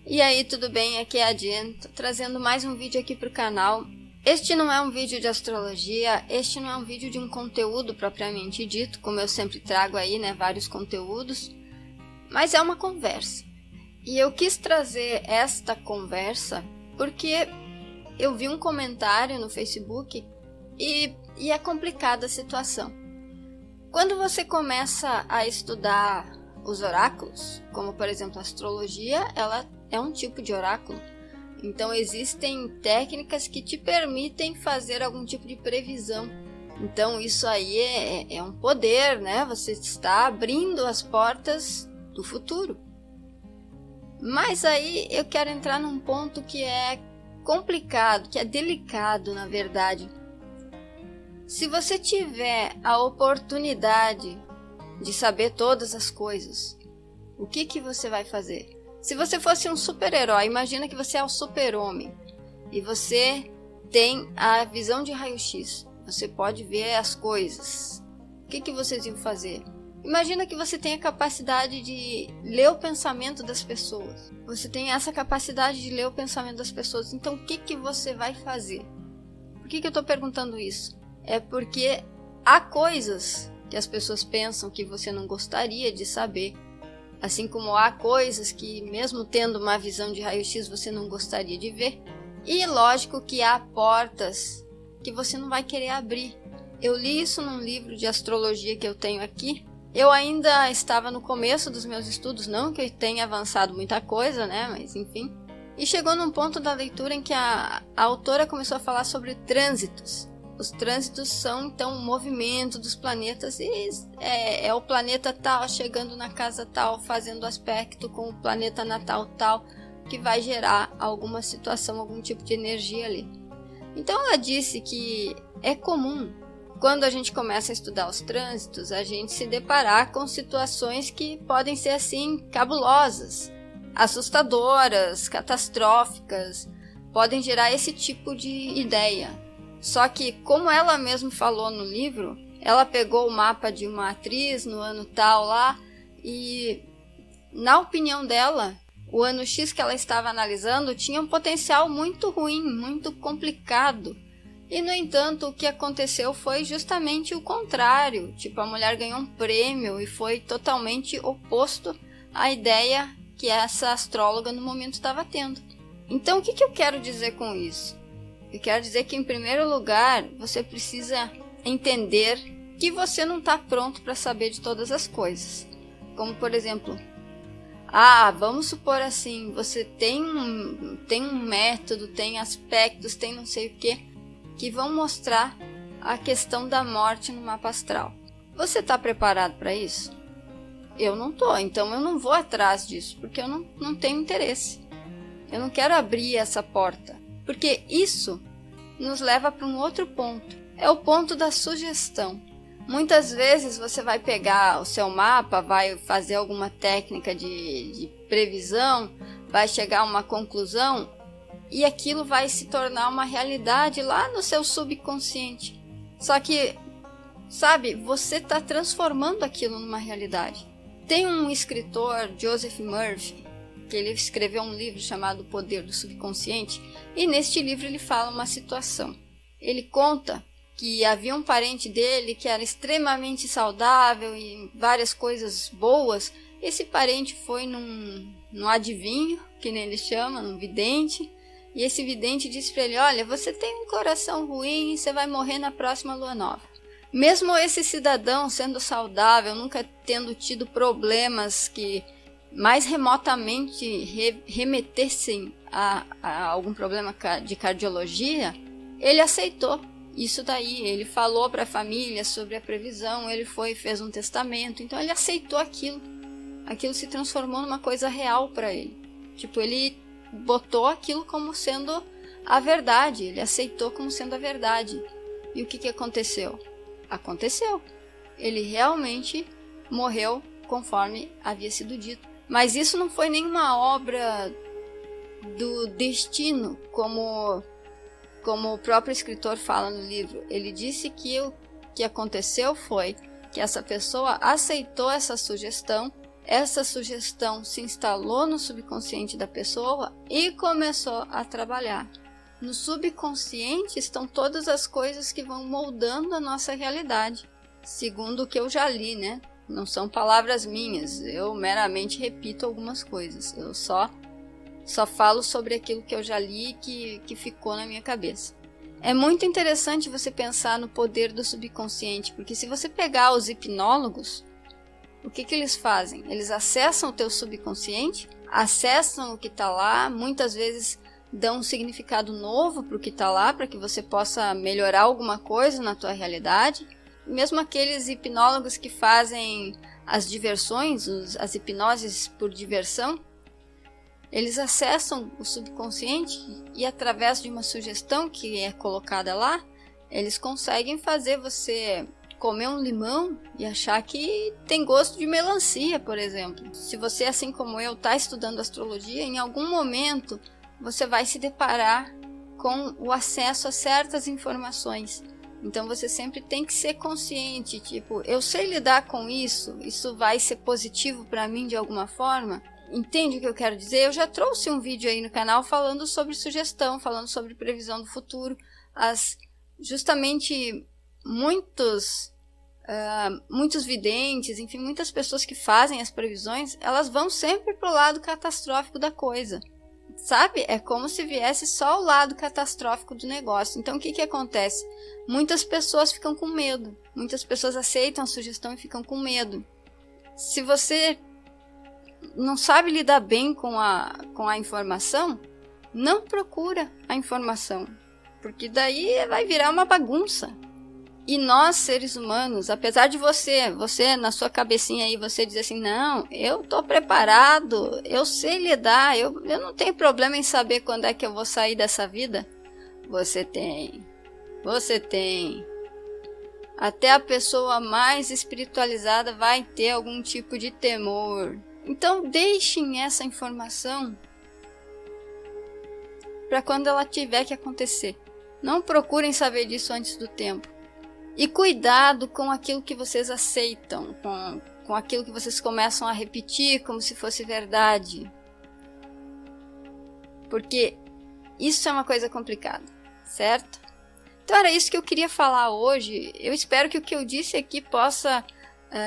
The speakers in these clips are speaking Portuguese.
E aí, tudo bem? Aqui é a Jen, tô trazendo mais um vídeo aqui pro canal. Este não é um vídeo de astrologia, este não é um vídeo de um conteúdo propriamente dito, como eu sempre trago aí, né, vários conteúdos, mas é uma conversa. E eu quis trazer esta conversa porque eu vi um comentário no Facebook e é complicada a situação. Quando você começa a estudar os oráculos, como por exemplo a astrologia, ela é um tipo de oráculo. Então existem técnicas que te permitem fazer algum tipo de previsão. Então isso aí é um poder, né? Você está abrindo as portas do futuro. Mas aí eu quero entrar num ponto que é complicado, que é delicado, na verdade. Se você tiver a oportunidade de saber todas as coisas, o que você vai fazer? Se você fosse um super-herói, imagina que você é o super-homem e você tem a visão de raio-x. Você pode ver as coisas. O que vocês iam fazer? Imagina que você tem a capacidade de ler o pensamento das pessoas. Você tem essa capacidade de ler o pensamento das pessoas. Então, o que você vai fazer? Por que eu estou perguntando isso? É porque há coisas que as pessoas pensam que você não gostaria de saber. Assim como há coisas que, mesmo tendo uma visão de raio-x, você não gostaria de ver. E lógico que há portas que você não vai querer abrir. Eu li isso num livro de astrologia que eu tenho aqui. Eu ainda estava no começo dos meus estudos, não que eu tenha avançado muita coisa, né? Mas enfim. E chegou num ponto da leitura em que a autora começou a falar sobre trânsitos. Os trânsitos são, então, o movimento dos planetas e é o planeta tal chegando na casa tal, fazendo aspecto com o planeta natal tal, que vai gerar alguma situação, algum tipo de energia ali. Então ela disse que é comum, quando a gente começa a estudar os trânsitos, a gente se deparar com situações que podem ser assim cabulosas, assustadoras, catastróficas, podem gerar esse tipo de ideia. Só que, como ela mesma falou no livro, ela pegou o mapa de uma atriz no ano tal lá e, na opinião dela, o ano X que ela estava analisando tinha um potencial muito ruim, muito complicado. E, no entanto, o que aconteceu foi justamente o contrário. Tipo, a mulher ganhou um prêmio e foi totalmente oposto à ideia que essa astróloga no momento estava tendo. Então, o que eu quero dizer com isso? Eu quero dizer que, em primeiro lugar, você precisa entender que você não está pronto para saber de todas as coisas. Como, por exemplo, vamos supor assim, você tem um método, tem aspectos, tem não sei o que vão mostrar a questão da morte no mapa astral. Você está preparado para isso? Eu não estou, então eu não vou atrás disso, porque eu não tenho interesse. Eu não quero abrir essa porta. Porque isso nos leva para um outro ponto. É o ponto da sugestão. Muitas vezes você vai pegar o seu mapa, vai fazer alguma técnica de previsão, vai chegar a uma conclusão e aquilo vai se tornar uma realidade lá no seu subconsciente. Só que, sabe, você está transformando aquilo numa realidade. Tem um escritor, Joseph Murphy, que ele escreveu um livro chamado O Poder do Subconsciente, e neste livro ele fala uma situação. Ele conta que havia um parente dele que era extremamente saudável e várias coisas boas. Esse parente foi num adivinho, que nem ele chama, num vidente, e esse vidente disse para ele: olha, você tem um coração ruim e você vai morrer na próxima lua nova. Mesmo esse cidadão sendo saudável, nunca tendo tido problemas que mais remotamente remetessem a algum problema de cardiologia, ele aceitou isso daí. Ele falou para a família sobre a previsão, ele foi e fez um testamento, então ele aceitou aquilo. Aquilo se transformou numa coisa real para ele. Tipo, ele botou aquilo como sendo a verdade, ele aceitou como sendo a verdade. E o que aconteceu? Aconteceu. Ele realmente morreu conforme havia sido dito. Mas isso não foi nenhuma obra do destino, como o próprio escritor fala no livro. Ele disse que o que aconteceu foi que essa pessoa aceitou essa sugestão essa sugestão se instalou no subconsciente da pessoa e começou a trabalhar. No subconsciente estão todas as coisas que vão moldando a nossa realidade, segundo o que eu já li, né? Não são palavras minhas, eu meramente repito algumas coisas. Eu só falo sobre aquilo que eu já li e que ficou na minha cabeça. É muito interessante você pensar no poder do subconsciente, porque se você pegar os hipnólogos, o que eles fazem? Eles acessam o teu subconsciente, acessam o que está lá, muitas vezes dão um significado novo para o que está lá, para que você possa melhorar alguma coisa na tua realidade. Mesmo aqueles hipnólogos que fazem as diversões, as hipnoses por diversão, eles acessam o subconsciente e através de uma sugestão que é colocada lá, eles conseguem fazer você comer um limão e achar que tem gosto de melancia, por exemplo. Se você, assim como eu, está estudando astrologia, em algum momento você vai se deparar com o acesso a certas informações. Então você sempre tem que ser consciente, tipo, eu sei lidar com isso vai ser positivo para mim de alguma forma? Entende o que eu quero dizer? Eu já trouxe um vídeo aí no canal falando sobre sugestão, falando sobre previsão do futuro. Justamente muitos videntes, enfim, muitas pessoas que fazem as previsões, elas vão sempre para o lado catastrófico da coisa. Sabe? É como se viesse só o lado catastrófico do negócio. Então o que acontece? Muitas pessoas ficam com medo. Muitas pessoas aceitam a sugestão e ficam com medo. Se você não sabe lidar bem com a informação, não procura a informação, porque daí vai virar uma bagunça. E nós, seres humanos, apesar de você na sua cabecinha aí, você dizer assim, não, eu tô preparado, eu sei lidar, eu não tenho problema em saber quando é que eu vou sair dessa vida. Você tem. Até a pessoa mais espiritualizada vai ter algum tipo de temor. Então deixem essa informação para quando ela tiver que acontecer. Não procurem saber disso antes do tempo. E cuidado com aquilo que vocês aceitam, com aquilo que vocês começam a repetir como se fosse verdade. Porque isso é uma coisa complicada, certo? Então era isso que eu queria falar hoje. Eu espero que o que eu disse aqui possa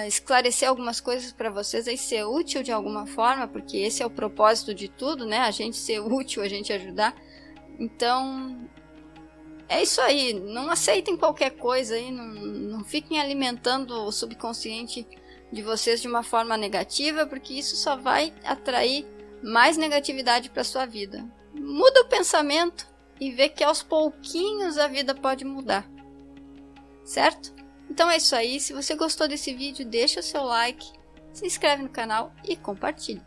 esclarecer algumas coisas para vocês e ser útil de alguma forma, porque esse é o propósito de tudo, né? A gente ser útil, a gente ajudar. Então, é isso aí. Não aceitem qualquer coisa aí, não fiquem alimentando o subconsciente de vocês de uma forma negativa, porque isso só vai atrair mais negatividade para sua vida. Muda o pensamento e vê que aos pouquinhos a vida pode mudar, certo? Então é isso aí. Se você gostou desse vídeo, deixa o seu like, se inscreve no canal e compartilhe.